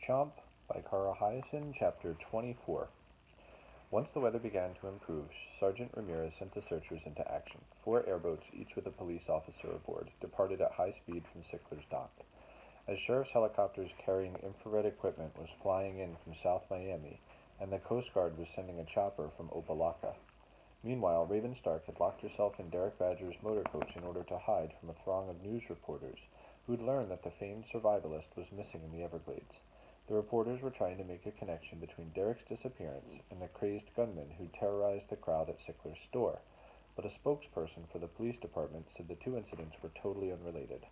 CHOMP by Hiaasen, Chapter 24. Once the weather began to improve, Sergeant Ramirez sent the searchers into action. 4 airboats, each with a police officer aboard, departed at high speed from Sickler's Dock. As sheriff's helicopters carrying infrared equipment was flying in from South Miami, and the Coast Guard was sending a chopper from Opelika. Meanwhile, Raven Stark had locked herself in Derek Badger's motor coach in order to hide from a throng of news reporters who'd learned that the famed survivalist was missing in the Everglades. The reporters were trying to make a connection between Derek's disappearance and the crazed gunman who terrorized the crowd at Sickler's store, but a spokesperson for the police department said the two incidents were totally unrelated.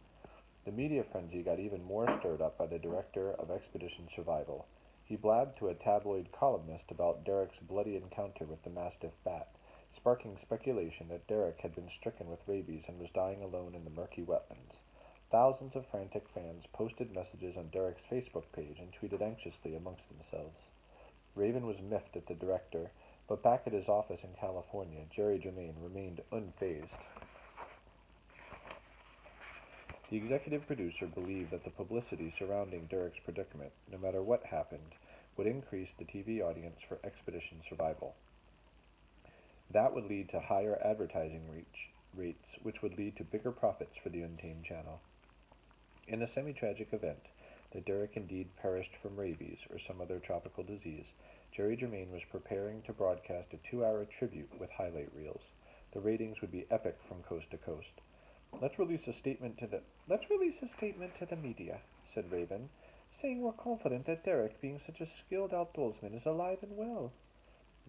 The media frenzy got even more stirred up by the director of Expedition Survival. He blabbed to a tabloid columnist about Derek's bloody encounter with the Mastiff Bat, sparking speculation that Derek had been stricken with rabies and was dying alone in the murky wetlands. Thousands of frantic fans posted messages on Derek's Facebook page and tweeted anxiously amongst themselves. Raven was miffed at the director, but back at his office in California, Jerry Germain remained unfazed. The executive producer believed that the publicity surrounding Derek's predicament, no matter what happened, would increase the TV audience for Expedition Survival. That would lead to higher advertising rates, which would lead to bigger profits for the Untamed channel. In a semi-tragic event that Derek indeed perished from rabies or some other tropical disease, Jerry Germain was preparing to broadcast a 2-hour tribute with highlight reels. The ratings would be epic from coast to coast. Let's release a statement to the media, said Raven, saying we're confident that Derek, being such a skilled outdoorsman, is alive and well.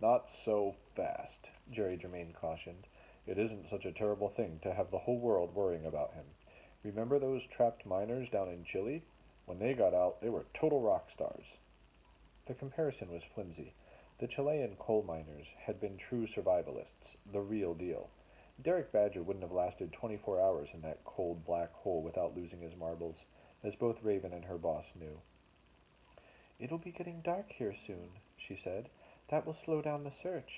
Not so fast, Jerry Germain cautioned. It isn't such a terrible thing to have the whole world worrying about him. Remember those trapped miners down in Chile? When they got out, they were total rock stars. The comparison was flimsy. The Chilean coal miners had been true survivalists, the real deal. Derek Badger wouldn't have lasted 24 hours in that cold black hole without losing his marbles, as both Raven and her boss knew. It'll be getting dark here soon, she said. That will slow down the search.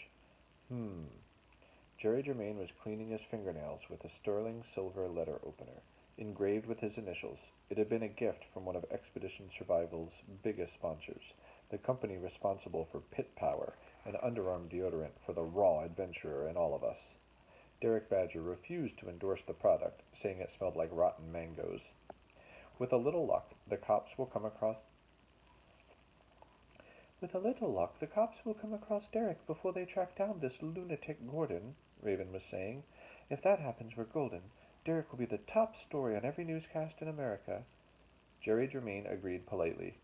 Jerry Germain was cleaning his fingernails with a sterling silver letter opener, engraved with his initials. It had been a gift from one of Expedition Survival's biggest sponsors, the company responsible for Pit Power, an underarm deodorant for the raw adventurer in all of us. Derek Badger refused to endorse the product, saying it smelled like rotten mangoes. With a little luck, the cops will come across Derek before they track down this lunatic Gordon, Raven was saying. If that happens, we're golden. Derek will be the top story on every newscast in America. Jerry Germain agreed politely.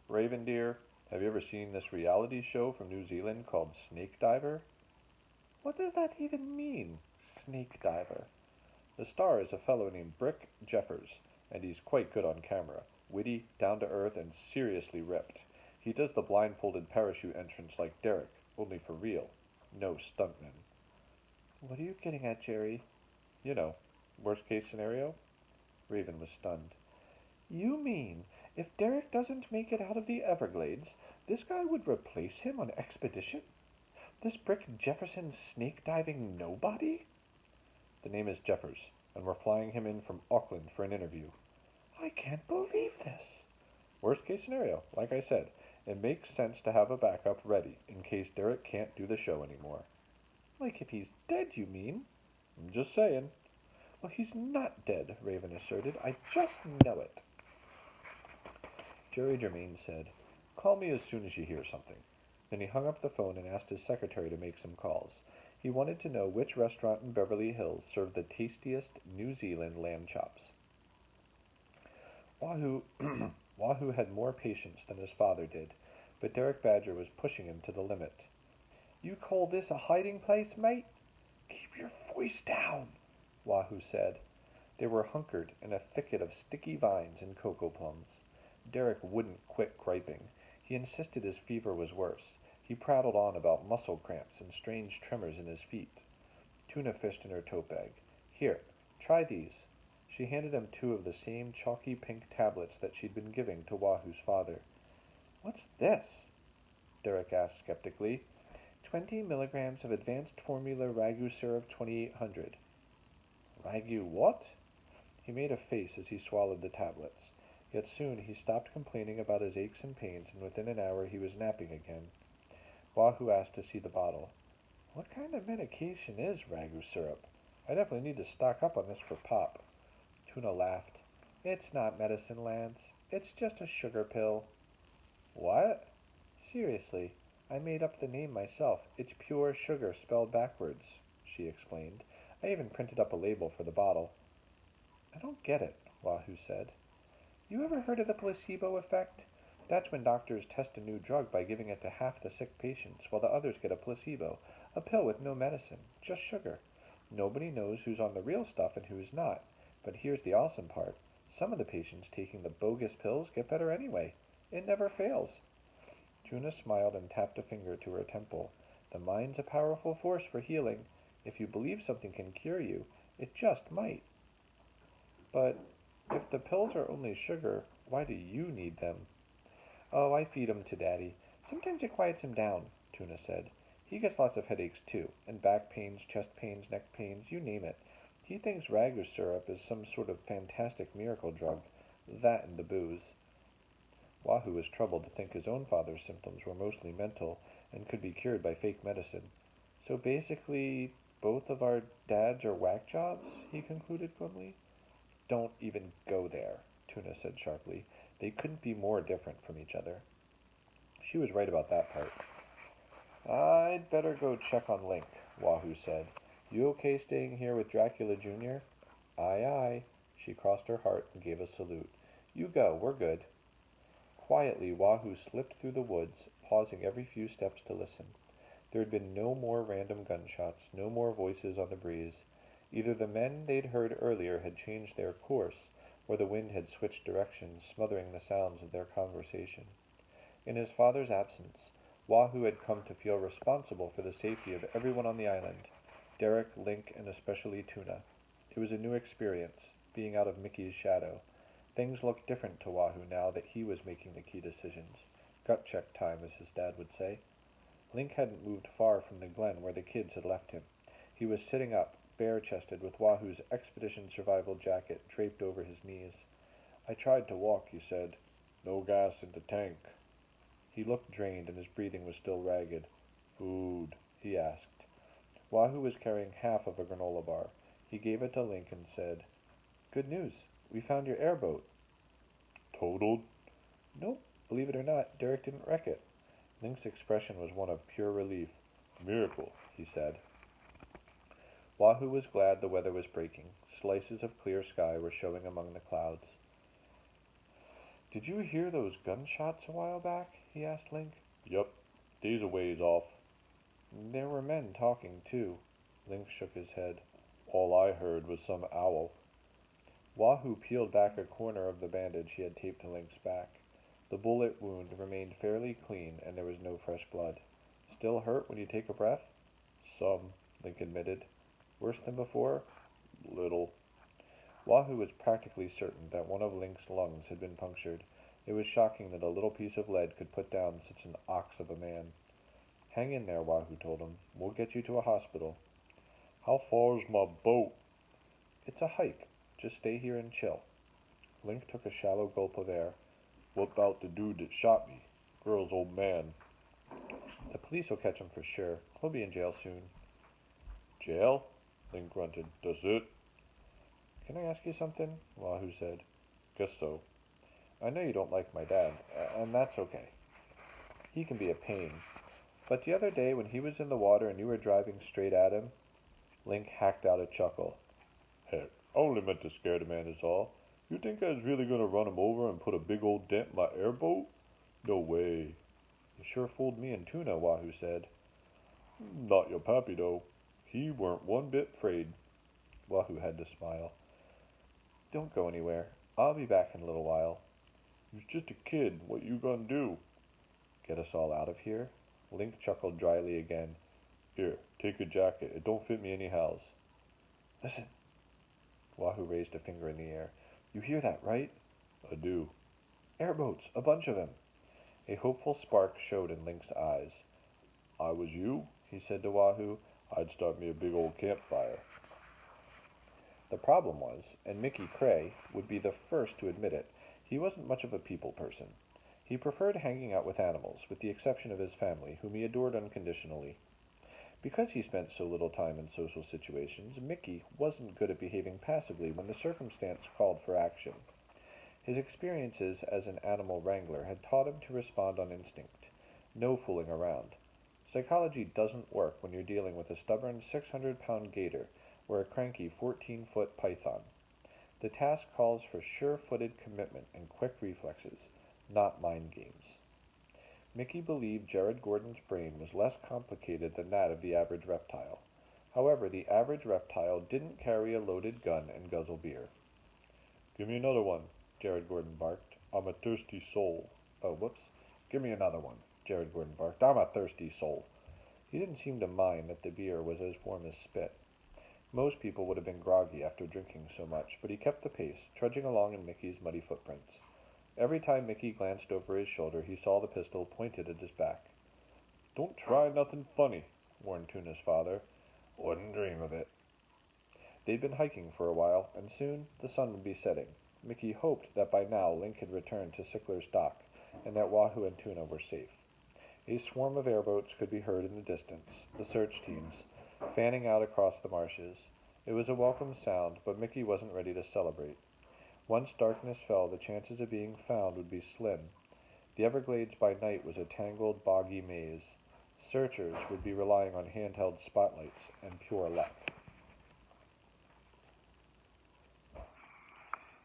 Raven, dear, have you ever seen this reality show from New Zealand called Snake Diver? What does that even mean, Snake Diver? The star is a fellow named Brick Jeffers, and he's quite good on camera, witty, down-to-earth, and seriously ripped. He does the blindfolded parachute entrance like Derek, only for real. No stuntmen. What are you getting at, Jerry? You know, worst case scenario? Raven was stunned. You mean, if Derek doesn't make it out of the Everglades, this guy would replace him on Expedition? This Brick Jefferson snake-diving nobody? The name is Jeffers, and we're flying him in from Auckland for an interview. I can't believe this. Worst case scenario, like I said. It makes sense to have a backup ready, in case Derek can't do the show anymore. Like if he's dead, you mean? I'm just saying. Well, he's not dead, Raven asserted. I just know it. Jerry Germain said, Call me as soon as you hear something. Then he hung up the phone and asked his secretary to make some calls. He wanted to know which restaurant in Beverly Hills served the tastiest New Zealand lamb chops. Wahoo had more patience than his father did, but Derek Badger was pushing him to the limit. You call this a hiding place, mate? Keep your voice down, Wahoo said. They were hunkered in a thicket of sticky vines and cocoa plums. Derek wouldn't quit griping. He insisted his fever was worse. He prattled on about muscle cramps and strange tremors in his feet. Tuna fished in her tote bag. Here, try these. She handed him 2 of the same chalky pink tablets that she'd been giving to Wahoo's father. What's this? Derek asked skeptically. 20 milligrams of advanced formula ragu syrup 2800. Ragu what? He made a face as he swallowed the tablets. Yet soon he stopped complaining about his aches and pains, and within an hour he was napping again. Wahoo asked to see the bottle. What kind of medication is ragu syrup? I definitely need to stock up on this for Pop. Tuna laughed. It's not medicine, Lance. It's just a sugar pill. What? Seriously, I made up the name myself. It's pure sugar spelled backwards, she explained. I even printed up a label for the bottle. I don't get it, Wahoo said. You ever heard of the placebo effect? That's when doctors test a new drug by giving it to half the sick patients, while the others get a placebo, a pill with no medicine, just sugar. Nobody knows who's on the real stuff and who's not. But here's the awesome part. Some of the patients taking the bogus pills get better anyway. It never fails. Tuna smiled and tapped a finger to her temple. The mind's a powerful force for healing. If you believe something can cure you, it just might. But if the pills are only sugar, why do you need them? Oh, I feed 'em to Daddy. Sometimes it quiets him down, Tuna said. He gets lots of headaches too, and back pains, chest pains, neck pains, you name it. He thinks ragu syrup is some sort of fantastic miracle drug. That and the booze. Wahoo was troubled to think his own father's symptoms were mostly mental and could be cured by fake medicine. So basically, both of our dads are whack jobs, he concluded glumly. Don't even go there, Tuna said sharply. They couldn't be more different from each other. She was right about that part. I'd better go check on Link, Wahoo said. You okay staying here with Dracula Jr.? Aye, aye. She crossed her heart and gave a salute. You go, we're good. Quietly, Wahoo slipped through the woods, pausing every few steps to listen. There had been no more random gunshots, no more voices on the breeze. Either the men they'd heard earlier had changed their course, or the wind had switched directions, smothering the sounds of their conversation. In his father's absence, Wahoo had come to feel responsible for the safety of everyone on the island, Derek, Link, and especially Tuna. It was a new experience, being out of Mickey's shadow. Things looked different to Wahoo now that he was making the key decisions. Gut check time, as his dad would say. Link hadn't moved far from the glen where the kids had left him. He was sitting up, bare-chested, with Wahoo's expedition survival jacket draped over his knees. I tried to walk, he said. No gas in the tank. He looked drained and his breathing was still ragged. Food, he asked. Wahoo was carrying half of a granola bar. He gave it to Link and said, Good news. We found your airboat. Totaled? Nope. Believe it or not, Derek didn't wreck it. Link's expression was one of pure relief. Miracle, he said. Wahoo was glad the weather was breaking. Slices of clear sky were showing among the clouds. Did you hear those gunshots a while back? He asked Link. Yup. Days a ways off. There were men talking, too. Link shook his head. All I heard was some owl. Wahoo peeled back a corner of the bandage he had taped to Link's back. The bullet wound remained fairly clean, and there was no fresh blood. Still hurt when you take a breath? Some, Link admitted. Worse than before? Little. Wahoo was practically certain that one of Link's lungs had been punctured. It was shocking that a little piece of lead could put down such an ox of a man. Hang in there, Wahoo told him. We'll get you to a hospital. How far's my boat? It's a hike. Just stay here and chill. Link took a shallow gulp of air. What about the dude that shot me? Girl's old man. The police will catch him for sure. He'll be in jail soon. Jail? Link grunted. Does it? Can I ask you something? Wahoo said. Guess so. I know you don't like my dad, and that's okay. He can be a pain. But the other day when he was in the water and you were driving straight at him, Link hacked out a chuckle. Heck, I only meant to scare the man is all. You think I was really going to run him over and put a big old dent in my airboat? No way. You sure fooled me and Tuna, Wahoo said. Not your pappy, though. He weren't one bit afraid. Wahoo had to smile. Don't go anywhere. I'll be back in a little while. He's just a kid. What you gonna do? Get us all out of here? Link chuckled dryly again. Here, take a jacket. It don't fit me anyhows. Listen. Wahoo raised a finger in the air. You hear that, right? I do. Airboats, a bunch of them. A hopeful spark showed in Link's eyes. I was you, he said to Wahoo, I'd start me a big old campfire. The problem was, and Mickey Cray would be the first to admit it, He wasn't much of a people person. He preferred hanging out with animals, with the exception of his family, whom he adored unconditionally. Because he spent so little time in social situations, Mickey wasn't good at behaving passively when the circumstance called for action. His experiences as an animal wrangler had taught him to respond on instinct. No fooling around. Psychology doesn't work when you're dealing with a stubborn 600-pound gator or a cranky 14-foot python. The task calls for sure-footed commitment and quick reflexes, not mind games. Mickey believed Jared Gordon's brain was less complicated than that of the average reptile. However, the average reptile didn't carry a loaded gun and guzzle beer. "Give me another one," Jared Gordon barked. "I'm a thirsty soul." "Oh, whoops. Give me another one," Jared Gordon barked. "I'm a thirsty soul." He didn't seem to mind that the beer was as warm as spit. Most people would have been groggy after drinking so much, but he kept the pace, trudging along in Mickey's muddy footprints. Every time Mickey glanced over his shoulder, he saw the pistol pointed at his back. "Don't try nothing funny," warned Tuna's father. "Wouldn't dream of it." They'd been hiking for a while, and soon the sun would be setting. Mickey hoped that by now Link had returned to Sickler's dock, and that Wahoo and Tuna were safe. A swarm of airboats could be heard in the distance, the search teams, fanning out across the marshes. It was a welcome sound, but Mickey wasn't ready to celebrate. Once darkness fell, the chances of being found would be slim. The Everglades by night was a tangled, boggy maze. Searchers would be relying on handheld spotlights and pure luck.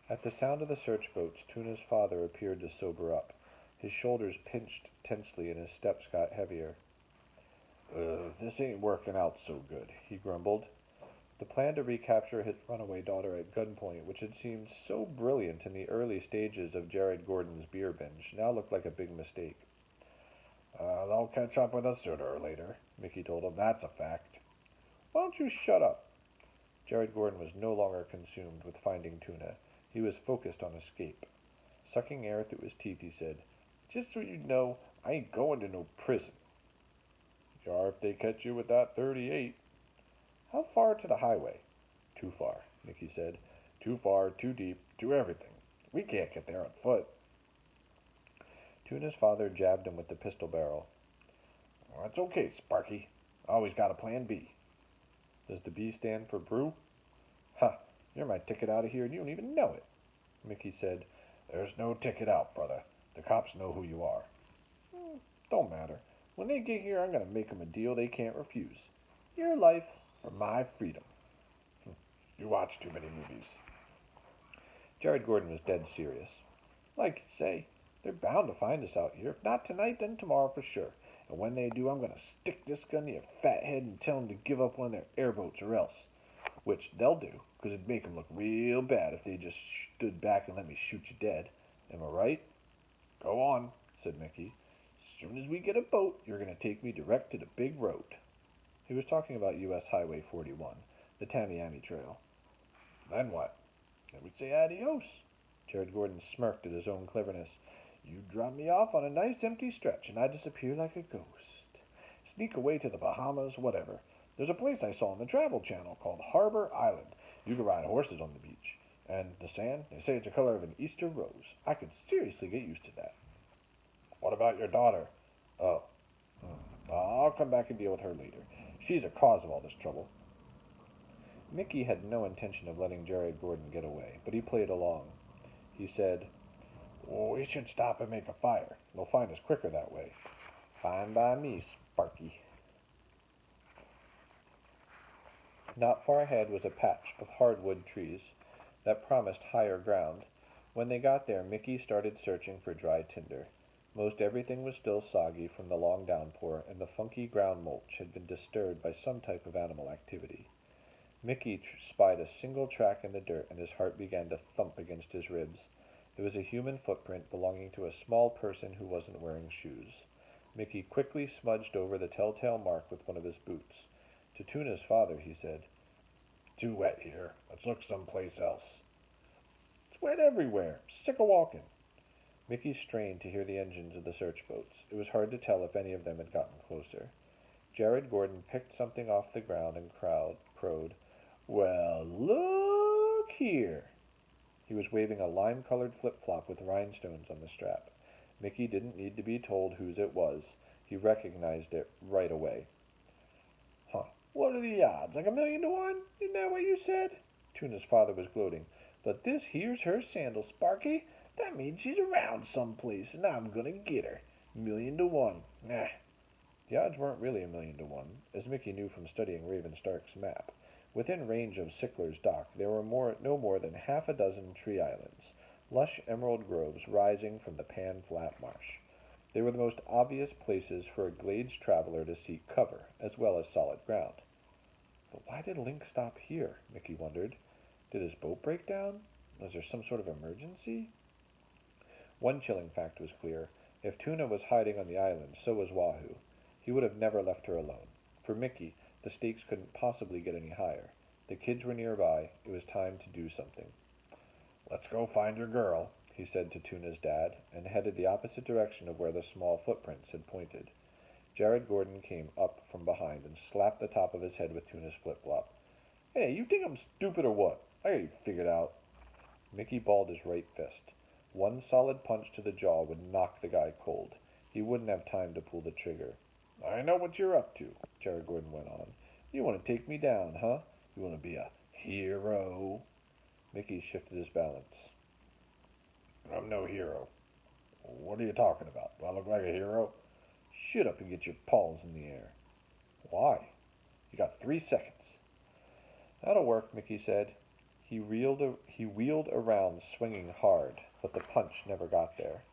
At the sound of the search boats, Tuna's father appeared to sober up. His shoulders pinched tensely and his steps got heavier. This ain't working out so good," he grumbled. The plan to recapture his runaway daughter at gunpoint, which had seemed so brilliant in the early stages of Jared Gordon's beer binge, now looked like a big mistake. "They'll catch up with us sooner or later," Mickey told him. "That's a fact." "Why don't you shut up?" Jared Gordon was no longer consumed with finding Tuna. He was focused on escape. Sucking air through his teeth, he said, "Just so you know, I ain't going to no prison." "You are if they catch you with that .38. "How far to the highway?" "Too far," Mickey said. "Too far, too deep, too everything. We can't get there on foot." Tuna's father jabbed him with the pistol barrel. "That's okay, Sparky. Always got a plan B." "Does the B stand for brew?" "Ha! You're my ticket out of here and you don't even know it." Mickey said, "There's no ticket out, brother. The cops know who you are." "Don't matter. When they get here, I'm going to make 'em a deal they can't refuse. Your life for my freedom." "You watch too many movies." Jared Gordon was dead serious. "Like you say, they're bound to find us out here. If not tonight, then tomorrow for sure. And when they do, I'm going to stick this gun to your fat head and tell them to give up one of their airboats or else. Which they'll do, because it'd make them look real bad if they just stood back and let me shoot you dead. Am I right?" "Go on," said Mickey. "As soon as we get a boat, you're going to take me direct to the big road." He was talking about U.S. Highway 41, the Tamiami Trail. "Then what?" "Then we'd say adios." Jared Gordon smirked at his own cleverness. "You drop me off on a nice empty stretch, and I disappear like a ghost. Sneak away to the Bahamas, whatever. There's a place I saw on the Travel Channel called Harbor Island. You can ride horses on the beach. And the sand, they say it's the color of an Easter rose. I could seriously get used to that." "What about your daughter?" "Oh, I'll come back and deal with her later. She's the cause of all this trouble." Mickey had no intention of letting Jared Gordon get away, but he played along. He said, "We should stop and make a fire. They'll find us quicker that way." "Fine by me, Sparky." Not far ahead was a patch of hardwood trees that promised higher ground. When they got there, Mickey started searching for dry tinder. Most everything was still soggy from the long downpour, and the funky ground mulch had been disturbed by some type of animal activity. Mickey spied a single track in the dirt, and his heart began to thump against his ribs. It was a human footprint belonging to a small person who wasn't wearing shoes. Mickey quickly smudged over the telltale mark with one of his boots. To Tuna's father, he said, "Too wet here. Let's look someplace else." "It's wet everywhere. Sick of walking." Mickey strained to hear the engines of the search boats. It was hard to tell if any of them had gotten closer. Jared Gordon picked something off the ground and crowed, "Well, look here." He was waving a lime-colored flip-flop with rhinestones on the strap. Mickey didn't need to be told whose it was. He recognized it right away. Huh. What are the odds? Like 1,000,000 to 1? Isn't that what you said? Tuna's father was gloating. But this here's her sandal, Sparky. That means she's around someplace, and I'm gonna get her. 1,000,000 to 1. Nah. The odds weren't really 1,000,000 to 1, as Mickey knew from studying Raven Stark's map. Within range of Sickler's Dock, there were no more than half a dozen tree islands, lush emerald groves rising from the pan-flat marsh. They were the most obvious places for a Glades traveler to seek cover, as well as solid ground. But why did Link stop here? Mickey wondered. Did his boat break down? Was there some sort of emergency? One chilling fact was clear. If Tuna was hiding on the island, so was Wahoo. He would have never left her alone. For Mickey, the stakes couldn't possibly get any higher. The kids were nearby. It was time to do something. "Let's go find your girl," he said to Tuna's dad, and headed the opposite direction of where the small footprints had pointed. Jared Gordon came up from behind and slapped the top of his head with Tuna's flip-flop. "Hey, you think I'm stupid or what? I got you figured out." Mickey balled his right fist. One solid punch to the jaw would knock the guy cold. He wouldn't have time to pull the trigger. "I know what you're up to," Jared Gordon went on. "You want to take me down, huh? You want to be a hero?" Mickey shifted his balance. "I'm no hero." "What are you talking about? Do I look like a hero?" "Shut up and get your paws in the air." "Why?" "You got 3 seconds." "That'll work," Mickey said. He wheeled around swinging hard, but the punch never got there.